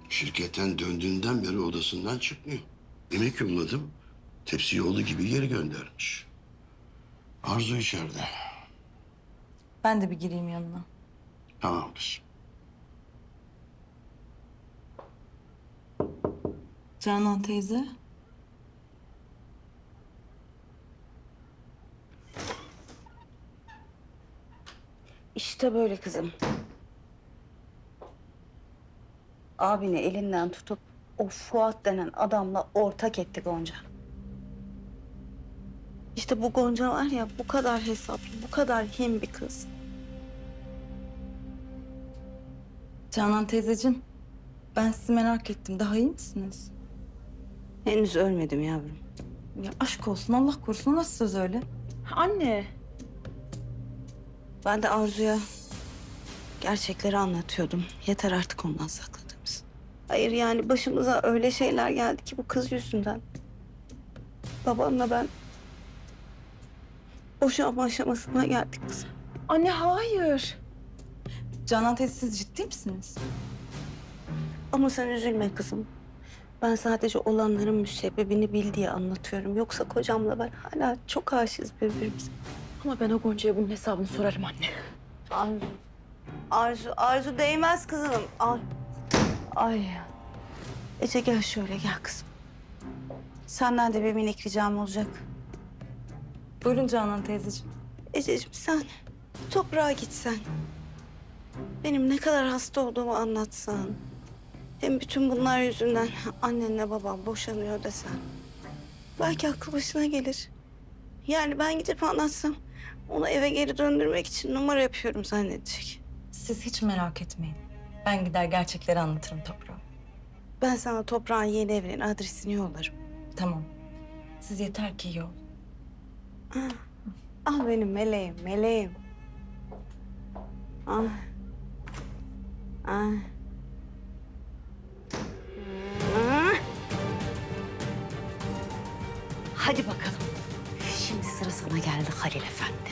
Şirketten döndüğünden beri odasından çıkmıyor. Yemek yolladım. Tepsi yollu gibi geri göndermiş. Arzu içeride. Ben de bir gireyim yanına. Tamamdır. Canan teyze. İşte böyle kızım. Abini elinden tutup o Fuat denen adamla ortak etti Gonca. İşte bu Gonca var ya, bu kadar hesaplı, bu kadar hin bir kız. Canan teyzeciğim. Ben sizi merak ettim. Daha iyi misiniz? Henüz ölmedim yavrum. Ya aşk olsun, Allah korusun. Nasıl söz öyle? Anne. Ben de Arzu'ya gerçekleri anlatıyordum. Yeter artık ondan sakladığımız. Hayır yani başımıza öyle şeyler geldi ki bu kız yüzünden. Babamla ben boşanma aşamasına geldik kızım. Anne hayır. Canan teyze, siz ciddi misiniz? Ama sen üzülme kızım. Ben sadece olanların müsebbibini bil diye anlatıyorum. Yoksa kocamla ben hala çok aşığız birbirimize. Ama ben o Gonca'ya bunun hesabını sorarım anne. Arzu değmez kızım. Ay. Ece gel şöyle gel kızım. Senden de bir minik ricam olacak. Buyurun Canan teyzeciğim. Ececiğim sen toprağa gitsen. Benim ne kadar hasta olduğumu anlatsan. Hem bütün bunlar yüzünden annenle babam boşanıyor desen. Belki aklı başına gelir. Yani ben gidip anlatsam onu eve geri döndürmek için numara yapıyorum zannedecek. Siz hiç merak etmeyin. Ben gider gerçekleri anlatırım toprağa. Ben sana toprağın yeni evinin adresini yollarım. Tamam. Siz yeter ki iyi ol. Ah benim meleğim, meleğim. Ah. Ah. Ah. Hadi bakalım. Şimdi sıra sana geldi Halil Efendi.